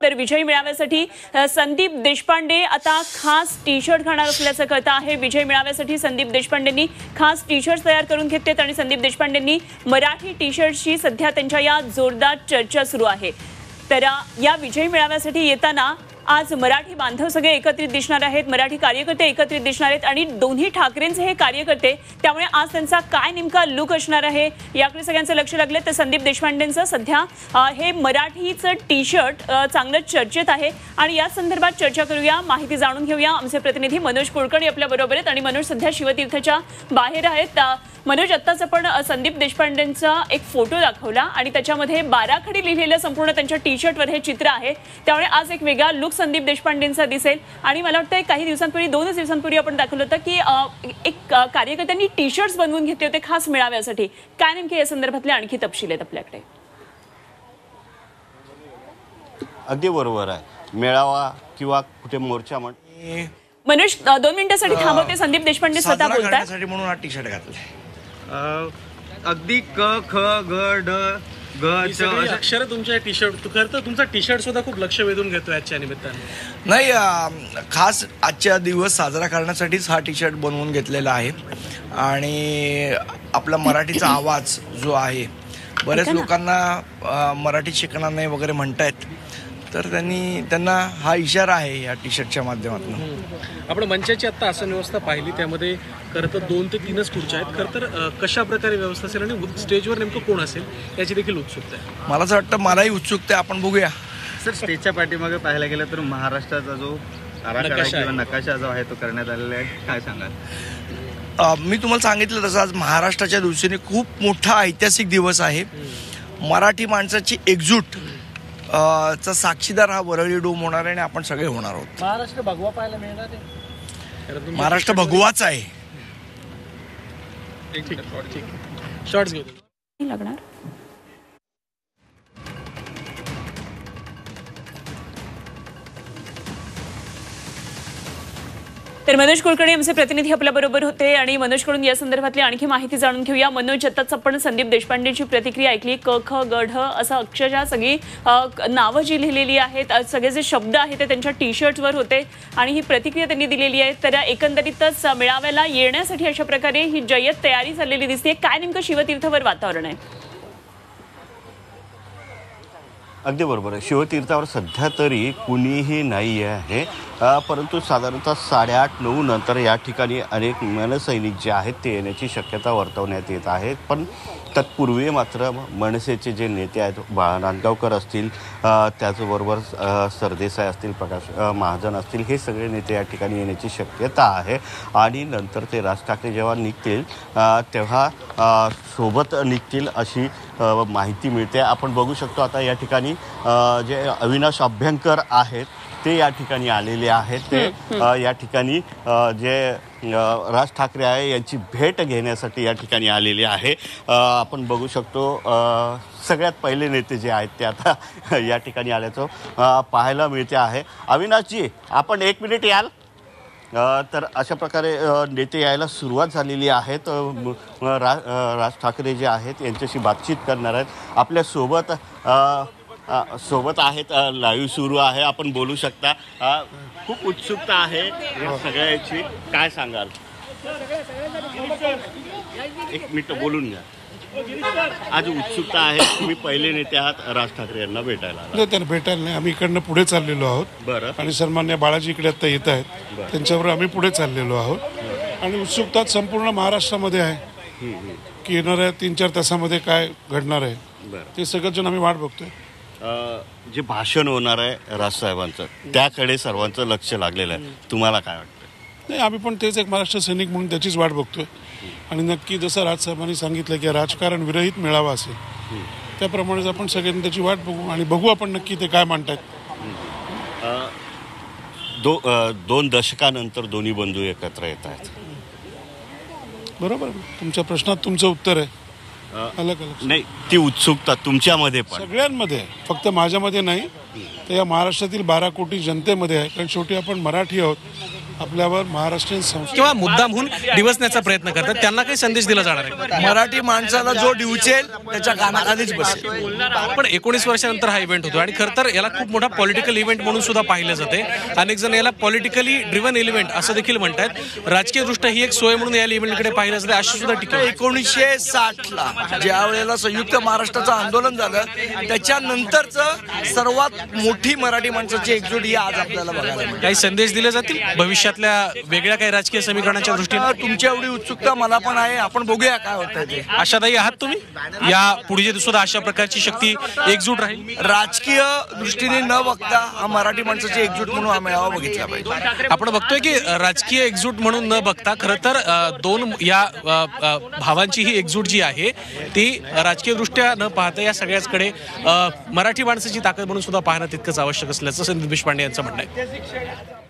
तर विजयी मेळाव्यासाठी संदीप देशपांडे आता खास टी शर्ट घालणार असल्याचं कळतं आहे। विजयी मेळाव्यासाठी संदीप देशपांडेंनी खास टी शर्ट तयार करून घेतलेत आणि संदीप देशपांडेंनी मराठी टी शर्टची सध्या त्यांच्या या जोरदार चर्चा सुरू आहे। तर या विजयी मेळाव्यासाठी येताना आज मराठी बांधव सगळे एकत्रित दिसणार आहेत, मराठी कार्यकर्ते एकत्रित दिसणार आहेत आणि दोन्ही ठाकरेंचे हे कार्यकर्ते, त्यामुळे आज त्यांचा काय नेमका लुक असणार आहे याकडे सगळ्यांचं लक्ष लागले। तर संदीप देशपांडेंचं सध्या हे मराठीचं टी शर्ट चांगलं चर्चेत आहे आणि या संदर्भात चर्चा करूया, माहिती जाणून घेऊया। आमचे प्रतिनिधी मनोज कुलकर्णी आपल्या बरोबर आहेत आणि मनोज सध्या शिवतीर्थच्या बाहेर आहेत। मनोज, आत्ताच आपण संदीप देशपांडेंचा एक फोटो दाखवला आणि त्याच्यामध्ये बाराखडी लिहिलेलं संपूर्ण त्यांच्या टी शर्टवर हे चित्र आहे, त्यामुळे आज एक वेगळा लुक संदीप देशपांडेंचा दिसेल। आणि मला वाटतं काही दिवसांपूर्वी 2 दिवसांपूर्वी आपण दाखवलं होतं की एक कार्यकर्त्यांनी टी शर्ट्स बनवून घेतले होते खास मेळाव्यासाठी, काय नेमके या संदर्भातले आणखी तपशील आहेत आपल्याकडे? अगदी बरोबर आहे, मेळावा किंवा कुठे मोर्चा मनोज 2 मिनिटांसाठी थांबवते, संदीप देशपांडे स्वतः बोलतात म्हणून हा टी शर्ट घातलाय। अगदी क ख ग ड ग अक्षर तुमच्या टी शर्ट खरं तर तुमचा टी शर्ट सुद्धा खूप लक्ष वेधून घेतो आजच्या निमित्ताने। नाही, खास आजच्या दिवस साजरा करण्यासाठीच हा टी शर्ट बनवून घेतलेला आहे आणि आपला मराठीचा आवाज जो आहे, बऱ्याच लोकांना मराठी शिकणार नाही वगैरे म्हणतायत, तर त्यांना हा इशारा आहे या टी शर्टच्या माध्यमातून। आपण मंचाची आता आसन व्यवस्था पाहिली, त्यामध्ये खरं तर 2 ते 3च खुर्च्या आहेत। खरं तर कशा प्रकारे व्यवस्था असेल आणि स्टेजवर नेमकं कोण असेल याची देखील उत्सुकता आहे। मला असं वाटतं, मलाही उत्सुकता आहे, आपण बघूया। सर, स्टेजच्या पाठीमागे पाहायला गेलं तर महाराष्ट्राचा जो आराखडा किंवा नकाशा जो आहे तो करण्यात आलेला आहे, काय सांगाल? मी तुम्हाला सांगितलं तसं आज महाराष्ट्राच्या दृष्टीने खूप मोठा ऐतिहासिक दिवस आहे। मराठी माणसाची एकजूट चा साक्षीदार हा वरळी डोम होणार आहे आणि आपण सगळे होणार आहोत। महाराष्ट्र भगवा पाहायला मिळणार आहे, महाराष्ट्र भगवाच आहे। शॉर्ट्स घेऊ लागणार। तर मनोज कुलकर्णी आमचे प्रतिनिधी आपल्या बरोबर होते आणि मनोजकडून या संदर्भातली आणखी माहिती जाणून घेऊया। मनोज, आताच आपण संदीप देशपांडेंची प्रतिक्रिया ऐकली, क ख ग ढ असं अक्षरशः सगळी नावं जी लिहिलेली आहेत, सगळे जे शब्द आहेत ते त्यांच्या टी शर्टवर होते आणि ही प्रतिक्रिया त्यांनी दिलेली आहे। तर एकंदरीतच मेळाव्याला येण्यासाठी अशा प्रकारे ही जय्यत तयारी झालेली दिसते, काय नेमकं शिवतीर्थवर वातावरण आहे? अगदी बरोबर आहे, शिवतीर्थावर सध्या तरी कुणीही नाही आहे, परंतु साधारणतः 8:30-9 नंतर या ठिकाणी अनेक मनसैनिक जे आहेत ते येण्याची शक्यता वर्तवण्यात येत आहे। पण तत्पूर्वी मात्र मनसेचे जे नेते आहेत, नांदगावकर असतील, त्याचबरोबर सरदेसाई असतील, प्रकाश महाजन असतील, हे सगळे नेते या ठिकाणी येण्याची शक्यता आहे आणि नंतर ते राज ठाकरे जेव्हा निघतील तेव्हा सोबत निघतील अशी माहिती मिळते। आपण बघू शकतो आता या ठिकाणी जे अविनाश अभ्यंकर आहेत ते या ठिकाणी आलेले आहेत, ते या ठिकाणी जे राज ठाकरे आहे यांची भेट घेण्यासाठी या ठिकाणी आलेले आहे। आपण बघू शकतो सगळ्यात पहिले नेते जे आहेत ते आता या ठिकाणी आल्याचं पाहायला मिळते आहे। अविनाशजी, आपण 1 मिनिट याल? तर अशा प्रकारे नेते यायला सुरुवात झालेली आहे। राज ठाकरे जे आहेत यांच्याशी बातचीत करणार आहेत, आपल्यासोबत सोबत आहेत, लाईव्ह सुरू आहे, आपण बोलू शकता। खूप उत्सुकता आहे या सगळ्याची, काय सांगाल? 1 मिनिट बोलून घ्या। आज उत्सुकता आहे, तुम्ही पहिले नेते आहात राज ठाकरे यांना भेटायला? नाही, त्यांना भेटायला नाही, आम्ही इकडनं पुढे चाललेलो आहोत। बरं, आणि सन्मान्य बाळाजी इकडे आता येत आहेत, त्यांच्यावर आम्ही पुढे चाललेलो आहोत आणि उत्सुकता संपूर्ण महाराष्ट्रामध्ये आहे की येणाऱ्या 3-4 तासामध्ये काय घडणार आहे ते सगळेजण आम्ही वाट बघतोय। जे भाषण होणार आहे राजसाहेबांचं त्याकडे सर्वांचं लक्ष लागलेलं आहे, तुम्हाला काय वाटतं? नाही, आम्ही पण तेच एक महाराष्ट्र सैनिक म्हणून त्याचीच वाट बघतोय आणि नक्की जसं राजसाहेबांनी सांगितलं की राजकारण विरहित मेळावा असेल त्याप्रमाणेच आपण सगळ्यांनी त्याची वाट बघू आणि बघू आपण नक्की ते काय म्हणतात। 2 दशकानंतर दोन्ही बंधू एकत्र येत आहेत, बरोबर? तुमच्या प्रश्नात तुमचं उत्तर आहे। नाही, ती उत्सुकता तुमच्यामध्ये पण सगळ्यांमध्ये आहे, फक्त माझ्यामध्ये नाही, तर या महाराष्ट्रातील 12 कोटी जनतेमध्ये आहे, कारण शेवटी आपण मराठी आहोत आपल्यावर महाराष्ट्रीयन संस्कृती किंवा मुद्दामहून डिवचण्याचा प्रयत्न करतात, त्यांना काही संदेश दिला जाणार आहे? मराठी माणसाला जो डिवचेल त्याच्या कानाखालीच बसेल. पण 19 वर्षानंतर हा इव्हेंट होतो आणि खरं तर याला खूप मोठा पॉलिटिकल इव्हेंट म्हणून सुद्धा पाहिलं जाते. अनेक जण याला पॉलिटिकली ड्रिव्हन इव्हेंट असं देखील म्हणतात. राजकीय दृष्ट्या ही एक सोय म्हणून या इव्हेंटकडे पाहिलं जाते अशी सुद्धा टीका. 1960ला ज्या वेळेला संयुक्त महाराष्ट्राचं आंदोलन झालं त्याच्यानंतरचं सर्वात मोठी मराठी माणसाची एकजूट ही आज आपल्याला बघायला मिळते. काही संदेश दिले जातील भविष्यातल्या वेगळ्या काही राजकीय समीकरणाच्या दृष्टीने? तुमच्या एवढी उत्सुकता मला पण आहे. आपण बघूया काय होतंय ते. आशादायी आहात तुम्ही? या पुढे सुद्धा अशा प्रकारची शक्ती एकजूट राहील? राजकीय दृष्टीने न बघता हा मराठी माणसाची एकजूट म्हणून हा मेळावा बघितला पाहिजे. आपण बघतोय की राजकीय एकजूट म्हणून न बघता खरं तर दोन या भावांची ही एकजूट जी आहे ती राजकीय दृष्ट्या न पाहता या सगळ्याचकडे मराठी माणसाची ताकद म्हणून सुद्धा पाहणं तितकंच आवश्यक असल्याचं संदीप देशपांडे यांचं म्हणणं आहे.